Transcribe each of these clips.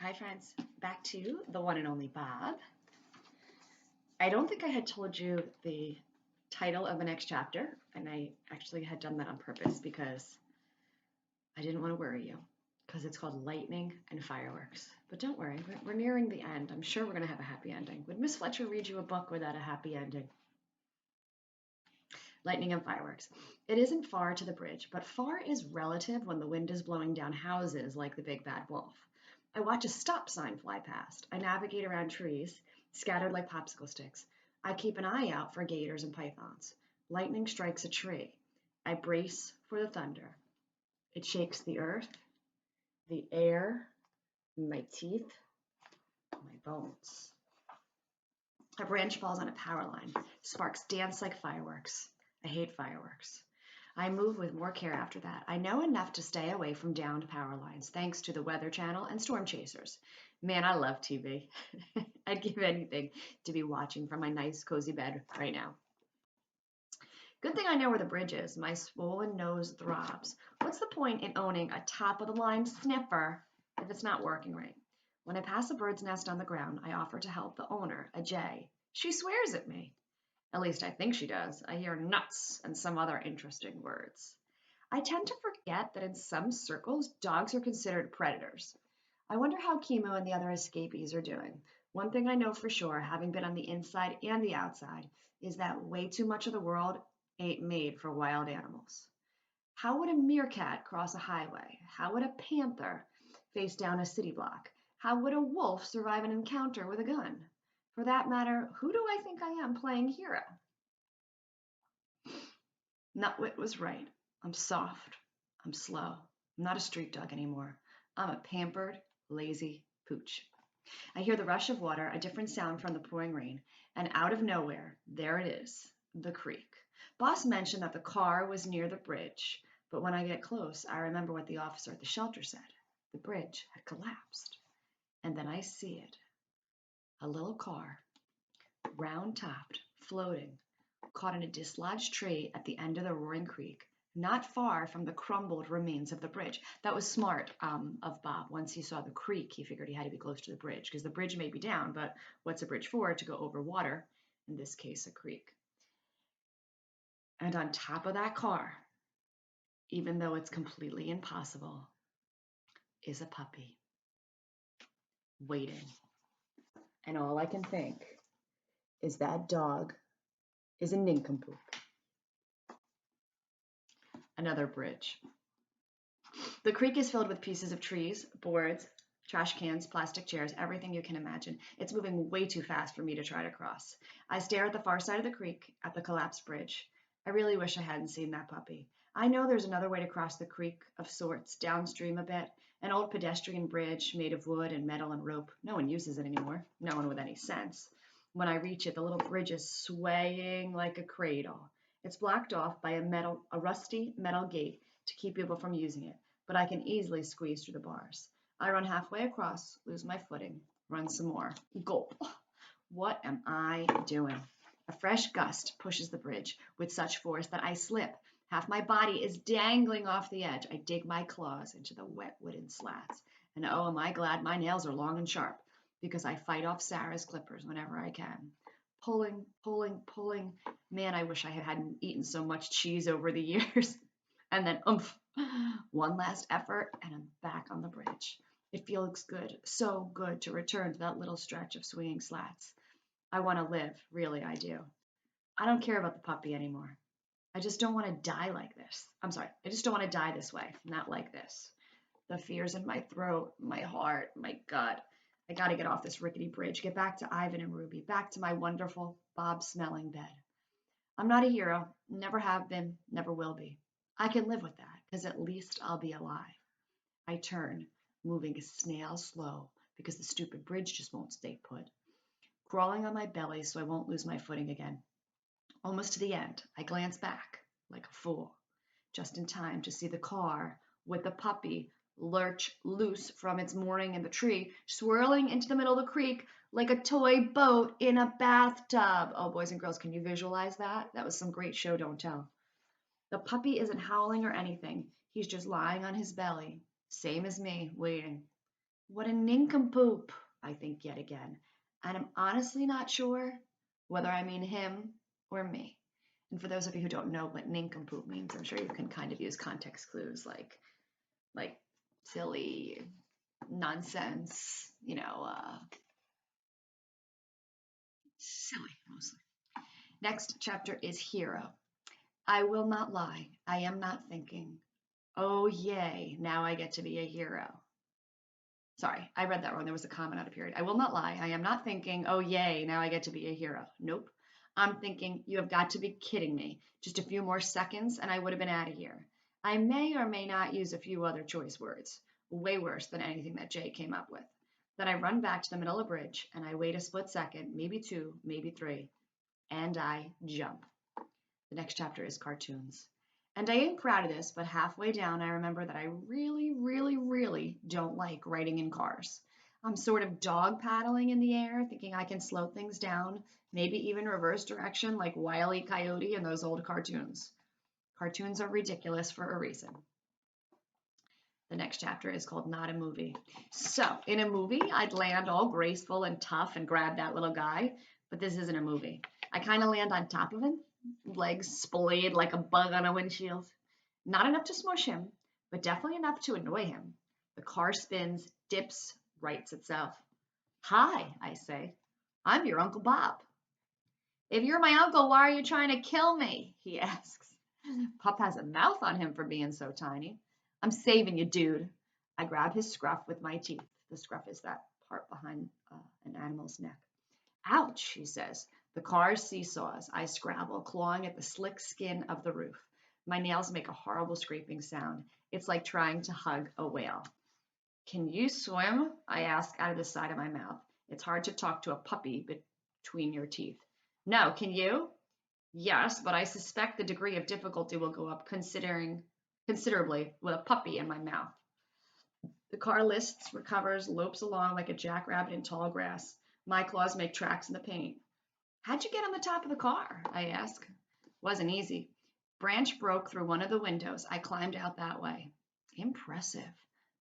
Hi friends, back to the one and only Bob. I don't think I had told you the title of the next chapter, and I actually had done that on purpose because I didn't want to worry you, because it's called Lightning and Fireworks. But don't worry, we're nearing the end. I'm sure we're going to have a happy ending. Would Miss Fletcher read you a book without a happy ending? Lightning and Fireworks. It isn't far to the bridge, but far is relative when the wind is blowing down houses like the big bad wolf. I watch a stop sign fly past. I navigate around trees, scattered like popsicle sticks. I keep an eye out for gators and pythons. Lightning strikes a tree. I brace for the thunder. It shakes the earth, the air, my teeth, my bones. A branch falls on a power line. Sparks dance like fireworks. I hate fireworks. I move with more care after that. I know enough to stay away from downed power lines, thanks to the Weather Channel and storm chasers. Man, I love TV. I'd give anything to be watching from my nice, cozy bed right now. Good thing I know where the bridge is. My swollen nose throbs. What's the point in owning a top-of-the-line sniffer if it's not working right? When I pass a bird's nest on the ground, I offer to help the owner, a jay. She swears at me. At least I think she does. I hear nuts and some other interesting words. I tend to forget that in some circles, dogs are considered predators. I wonder how Chemo and the other escapees are doing. One thing I know for sure, having been on the inside and the outside, is that way too much of the world ain't made for wild animals. How would a meerkat cross a highway? How would a panther face down a city block? How would a wolf survive an encounter with a gun? For that matter, who do I think I am playing hero? Nutwit was right. I'm soft. I'm slow. I'm not a street dog anymore. I'm a pampered, lazy pooch. I hear the rush of water, a different sound from the pouring rain, and out of nowhere, there it is, the creek. Boss mentioned that the car was near the bridge, but when I get close, I remember what the officer at the shelter said. The bridge had collapsed. And then I see it. A little car, round-topped, floating, caught in a dislodged tree at the end of the roaring creek, not far from the crumbled remains of the bridge. That was smart of Bob. Once he saw the creek, he figured he had to be close to the bridge, because the bridge may be down, but what's a bridge for? To go over water, in this case, a creek. And on top of that car, even though it's completely impossible, is a puppy waiting. And all I can think is that dog is a nincompoop. Another bridge. The creek is filled with pieces of trees, boards, trash cans, plastic chairs, everything you can imagine. It's moving way too fast for me to try to cross. I stare at the far side of the creek, at the collapsed bridge. I really wish I hadn't seen that puppy. I know there's another way to cross the creek of sorts, downstream a bit, an old pedestrian bridge made of wood and metal and rope. No one uses it anymore, no one with any sense. When I reach it, the little bridge is swaying like a cradle. It's blocked off by a rusty metal gate to keep people from using it, but I can easily squeeze through the bars. I run halfway across, lose my footing, run some more. Gulp. What am I doing? A fresh gust pushes the bridge with such force that I slip. Half my body is dangling off the edge. I dig my claws into the wet wooden slats. And oh, am I glad my nails are long and sharp, because I fight off Sarah's clippers whenever I can. Pulling, pulling, pulling. Man, I wish I hadn't eaten so much cheese over the years. And then, oomph, one last effort, and I'm back on the bridge. It feels good, so good to return to that little stretch of swinging slats. I want to live, really, I do. I don't care about the puppy anymore. I just don't want to die like this. I'm sorry, I just don't want to die this way, not like this. The fear's in my throat, my heart, my gut. I got to get off this rickety bridge, get back to Ivan and Ruby, back to my wonderful Bob-smelling bed. I'm not a hero, never have been, never will be. I can live with that, because at least I'll be alive. I turn, moving snail slow, because the stupid bridge just won't stay put. Crawling on my belly so I won't lose my footing again. Almost to the end, I glance back, like a fool, just in time to see the car with the puppy lurch loose from its mooring in the tree, swirling into the middle of the creek like a toy boat in a bathtub. Oh, boys and girls, can you visualize that? That was some great show, don't tell. The puppy isn't howling or anything. He's just lying on his belly, same as me, waiting. What a nincompoop, I think yet again. And I'm honestly not sure whether I mean him or me. And for those of you who don't know what nincompoop means, I'm sure you can kind of use context clues like silly, nonsense, silly mostly. Next chapter is hero. I will not lie. I am not thinking. Oh, yay, now I get to be a hero. Sorry, I read that wrong. There was a comma, not a period. I will not lie. I am not thinking, oh, yay, now I get to be a hero. Nope. I'm thinking, you have got to be kidding me. Just a few more seconds and I would have been out of here. I may or may not use a few other choice words, way worse than anything that Jay came up with. Then I run back to the middle of the bridge and I wait a split second, maybe two, maybe three, and I jump. The next chapter is cartoons. And I ain't proud of this, but halfway down, I remember that I really, really, really don't like riding in cars. I'm sort of dog paddling in the air, thinking I can slow things down, maybe even reverse direction like Wile E. Coyote in those old cartoons. Cartoons are ridiculous for a reason. The next chapter is called Not a Movie. So, in a movie, I'd land all graceful and tough and grab that little guy, but this isn't a movie. I kind of land on top of him, legs splayed like a bug on a windshield. Not enough to smush him, but definitely enough to annoy him. The car spins, dips, rights itself. Hi, I say. I'm your Uncle Bob. If you're my uncle, why are you trying to kill me? He asks. Pup has a mouth on him for being so tiny. I'm saving you, dude. I grab his scruff with my teeth. The scruff is that part behind an animal's neck. Ouch, he says. The car seesaws. I scrabble, clawing at the slick skin of the roof. My nails make a horrible scraping sound. It's like trying to hug a whale. Can you swim? I ask out of the side of my mouth. It's hard to talk to a puppy between your teeth. No, can you? Yes, but I suspect the degree of difficulty will go up considerably with a puppy in my mouth. The car lists, recovers, lopes along like a jackrabbit in tall grass. My claws make tracks in the paint. How'd you get on the top of the car? I ask. Wasn't easy. Branch broke through one of the windows. I climbed out that way. Impressive.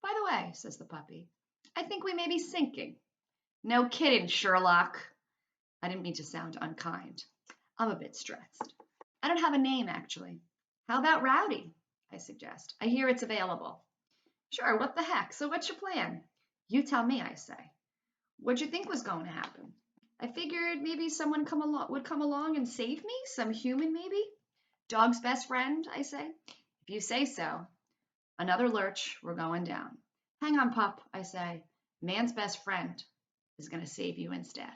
By the way, says the puppy, I think we may be sinking. No kidding, Sherlock. I didn't mean to sound unkind. I'm a bit stressed. I don't have a name, actually. How about Rowdy? I suggest. I hear it's available. Sure, what the heck? So what's your plan? You tell me, I say. What'd you think was going to happen? I figured maybe someone would come along and save me, some human maybe. Dog's best friend, I say. If you say so. Another lurch, we're going down. Hang on, pup, I say. Man's best friend is going to save you instead.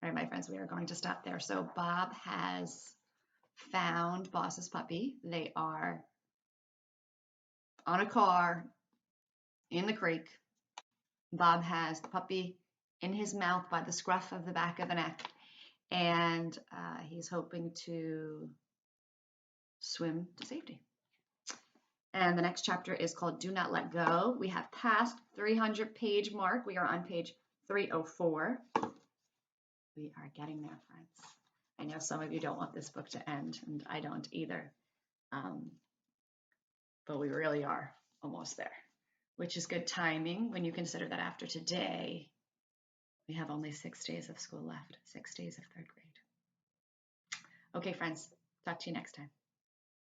All right, my friends, we are going to stop there. So Bob has found Boss's puppy. They are on a car in the creek. Bob has the puppy in his mouth by the scruff of the back of the neck, and he's hoping to swim to safety. And the next chapter is called Do Not Let Go. We have passed 300-page mark. We are on page 304. We are getting there, friends. I know some of you don't want this book to end, and I don't either. But we really are almost there, which is good timing when you consider that after today, we have only 6 days of school left, 6 days of third grade. Okay, friends, talk to you next time.